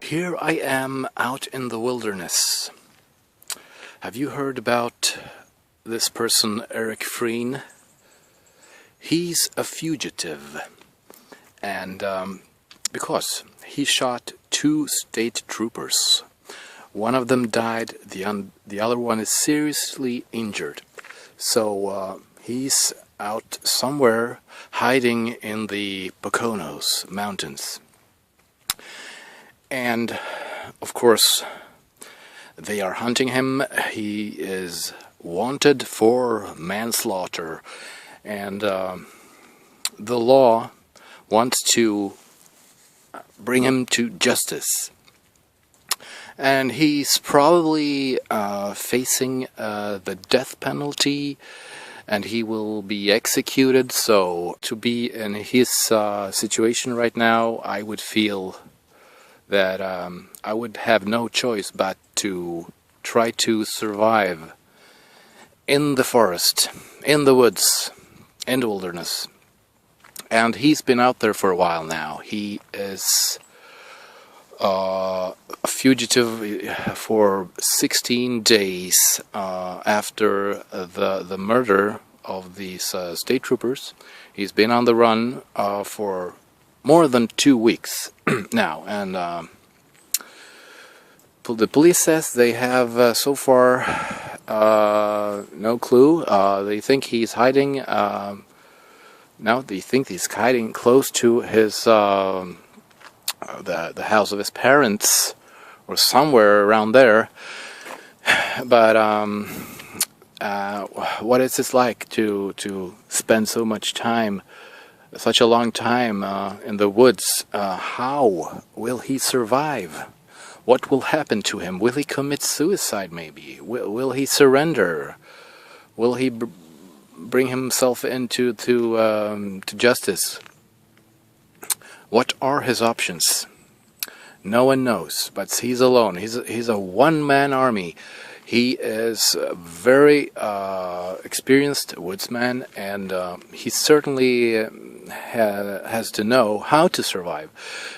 Here I am out in the wilderness. Have you heard about this person, Eric Frein? He's a fugitive, and because he shot 2 state troopers. One of them died, the other one is seriously injured. So he's out somewhere hiding in the Poconos Mountains. And of course they are hunting him. He is wanted for manslaughter, and the law wants to bring him to justice. And he's probably facing the death penalty, and he will be executed. So to be in his situation right now, I would feel that I would have no choice but to try to survive in the forest, in the woods, in the wilderness. And he's been out there for a while now. He is a fugitive for 16 days after the murder of these state troopers. He's been on the run for more than 2 weeks now, and the police says they have so far no clue. They think he's hiding. They think he's hiding close to his the house of his parents, or somewhere around there. But what is it like to spend so much time? Such a long time in the woods? How will he survive? What will happen to him? Will he commit suicide maybe? Will he surrender? Will he bring himself into to justice? What are his options? No one knows, but he's alone. He's a one-man army. He is a very experienced woodsman, and he certainly has to know how to survive,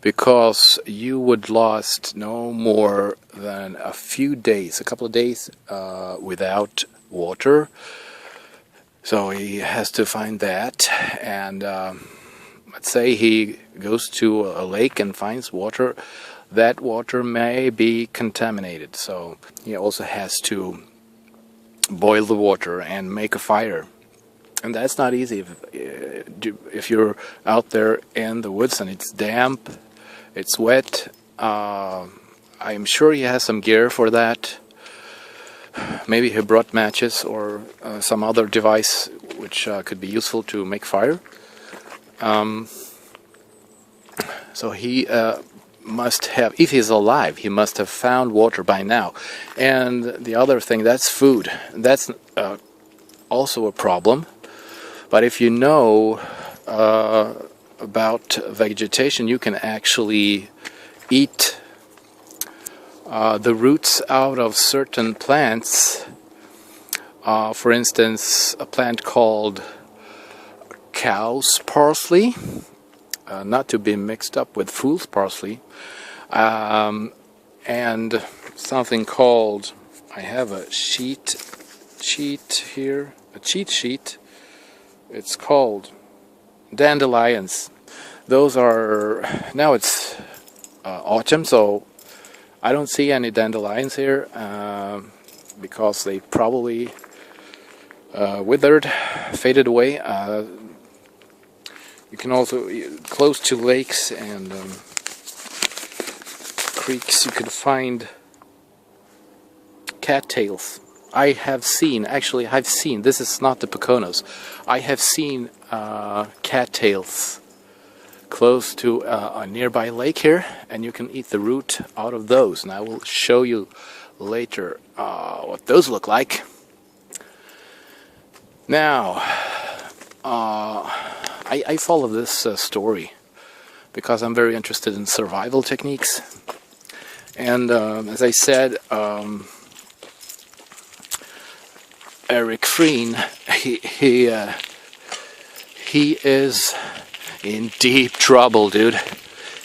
because you would lost no more than a few days, a couple of days without water. So he has to find that, and let's say he goes to a lake and finds water. That water may be contaminated, so he also has to boil the water and make a fire. And that's not easy if you're out there in the woods and it's damp, it's wet. I'm sure he has some gear for that. Maybe he brought matches or some other device which could be useful to make fire. So he must have, if he's alive, he must have found water by now. And the other thing, that's food. That's also a problem. But if you know about vegetation, you can actually eat the roots out of certain plants. For instance, a plant called cow's parsley, not to be mixed up with fool's parsley, and something called, I have a cheat here, a cheat sheet. It's called dandelions. Those are, now it's autumn, so I don't see any dandelions here because they probably withered, faded away. You can also, close to lakes and creeks, you can find cattails. I've seen, this is not the Poconos, I have seen cattails close to a nearby lake here, and you can eat the root out of those. And I will show you later what those look like. Now, I follow this story because I'm very interested in survival techniques. And as I said, Eric Frein, he is in deep trouble, dude.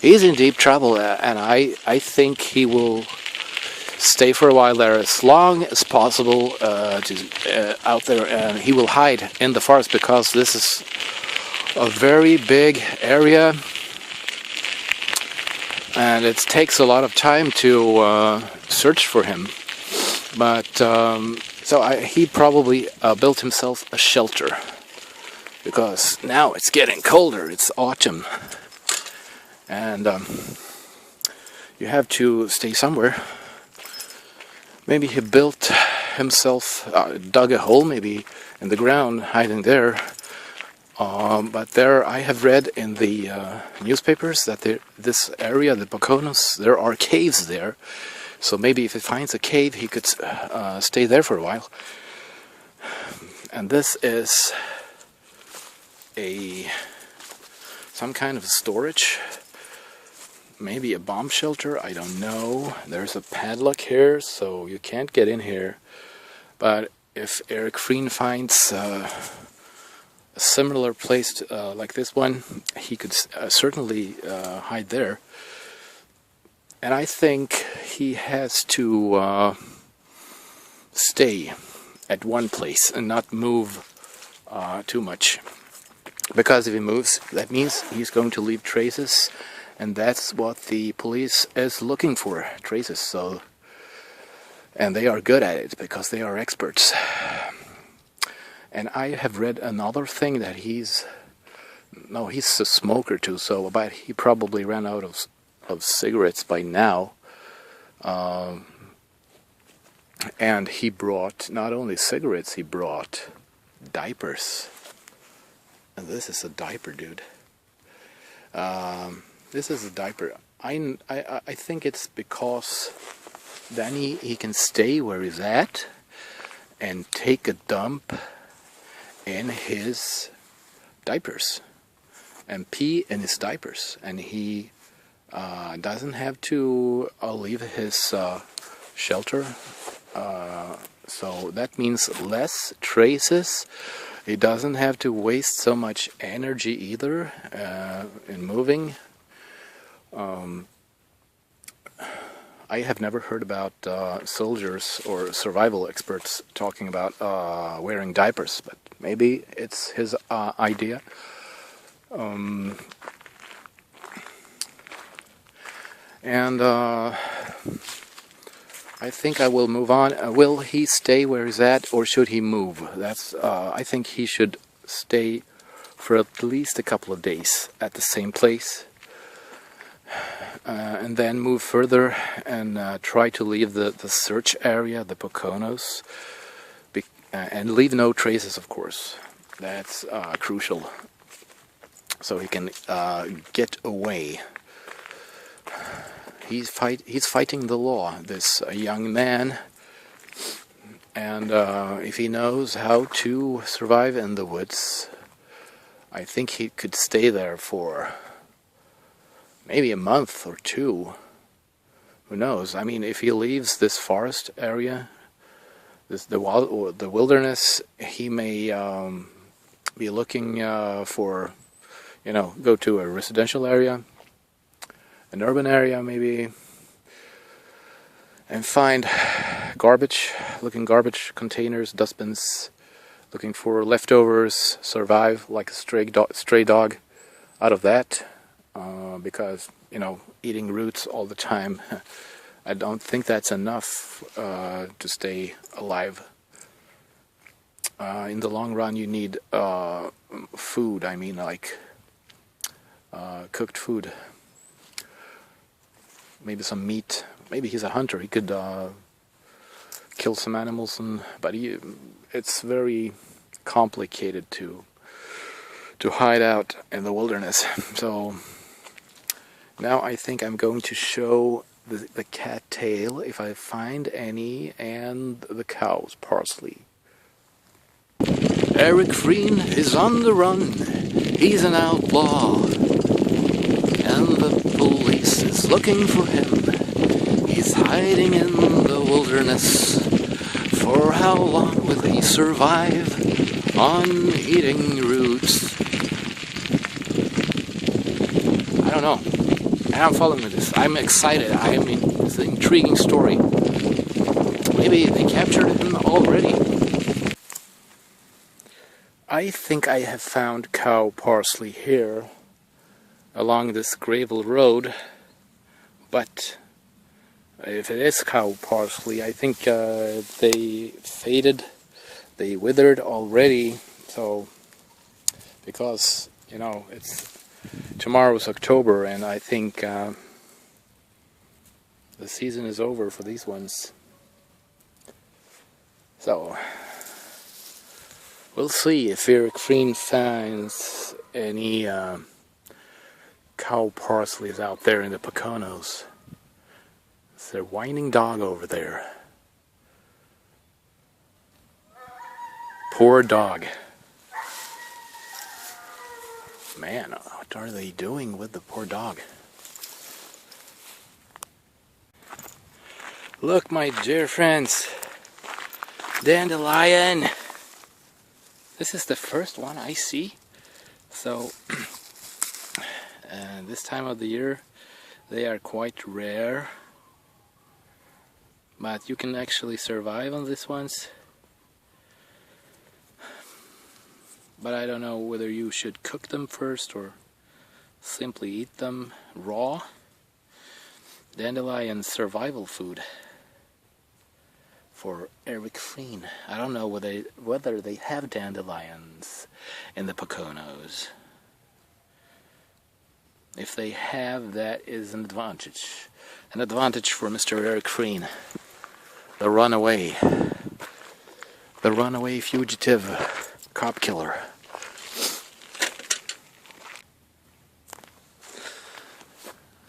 He's in deep trouble, and I think he will stay for a while there as long as possible out there, and he will hide in the forest because this is a very big area, and it takes a lot of time to search for him. But he probably built himself a shelter because now it's getting colder. It's autumn, and you have to stay somewhere. Maybe he built himself, dug a hole maybe in the ground, hiding there. But there, I have read in the newspapers that this area, the Poconos, there are caves there. So maybe if he finds a cave, he could stay there for a while. And this is some kind of storage. Maybe a bomb shelter, I don't know. There's a padlock here, so you can't get in here. But if Eric Frein finds a similar place like this one, he could certainly hide there. And I think he has to stay at one place and not move too much. Because if he moves, that means he's going to leave traces. And that's what the police is looking for, traces. So, and they are good at it because they are experts. And I have read another thing that he's a smoker too. So, but he probably ran out of cigarettes by now. And he brought not only cigarettes, he brought diapers. And this is a diaper, dude. This is a diaper. I think it's because then he can stay where he's at and take a dump in his diapers and pee in his diapers, and he doesn't have to leave his shelter. So that means less traces. He doesn't have to waste so much energy either in moving. I have never heard about soldiers or survival experts talking about wearing diapers, but maybe it's his idea. And I think I will move on. Will he stay where he's at, or should he move? I think he should stay for at least a couple of days at the same place. And then move further and try to leave the search area, the Poconos, and leave no traces, of course. That's crucial. So he can get away. He's fighting the law, this young man. And if he knows how to survive in the woods, I think he could stay there for maybe a month or two. Who knows? I mean, if he leaves this forest area, the wilderness, he may be looking for, go to a residential area, an urban area maybe, and find garbage containers, dustbins, looking for leftovers, survive like a stray dog out of that. Because, eating roots all the time, I don't think that's enough to stay alive. In the long run, you need food, like cooked food. Maybe some meat. Maybe he's a hunter. He could kill some animals, but it's very complicated to hide out in the wilderness. So now I think I'm going to show the cattail, if I find any, and the cows, parsley. Eric Frein is on the run. He's an outlaw, and the police is looking for him. He's hiding in the wilderness. For how long will he survive on eating roots? I don't know. And I'm following this. I'm excited. I mean, it's an intriguing story. Maybe they captured him already. I think I have found cow parsley here along this gravel road, but if it is cow parsley, I think they faded, they withered already. So, because tomorrow's October, and I think the season is over for these ones. So we'll see if Frein finds any cow parsley out there in the Poconos. It's their whining dog over there. Poor dog. Man, what are they doing with the poor dog? Look, my dear friends. Dandelion. This is the first one I see. So, this time of the year, they are quite rare. But you can actually survive on these ones. But I don't know whether you should cook them first or simply eat them raw. Dandelion survival food for Frein. I don't know whether they have dandelions in the Poconos. If they have, that is an advantage. An advantage for Mr. Frein. The runaway fugitive cop killer.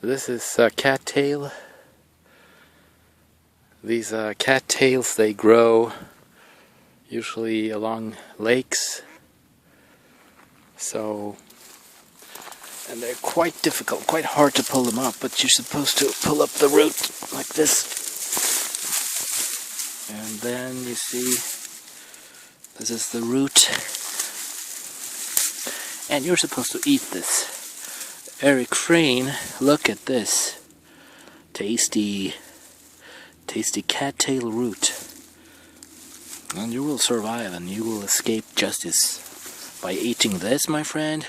This is cattail. These cattails, they grow usually along lakes. So, and they're quite difficult, quite hard to pull them up, but you're supposed to pull up the root like this. And then you see, this is the root. And you're supposed to eat this. Frein, look at this. Tasty cattail root. And you will survive and you will escape justice by eating this, my friend.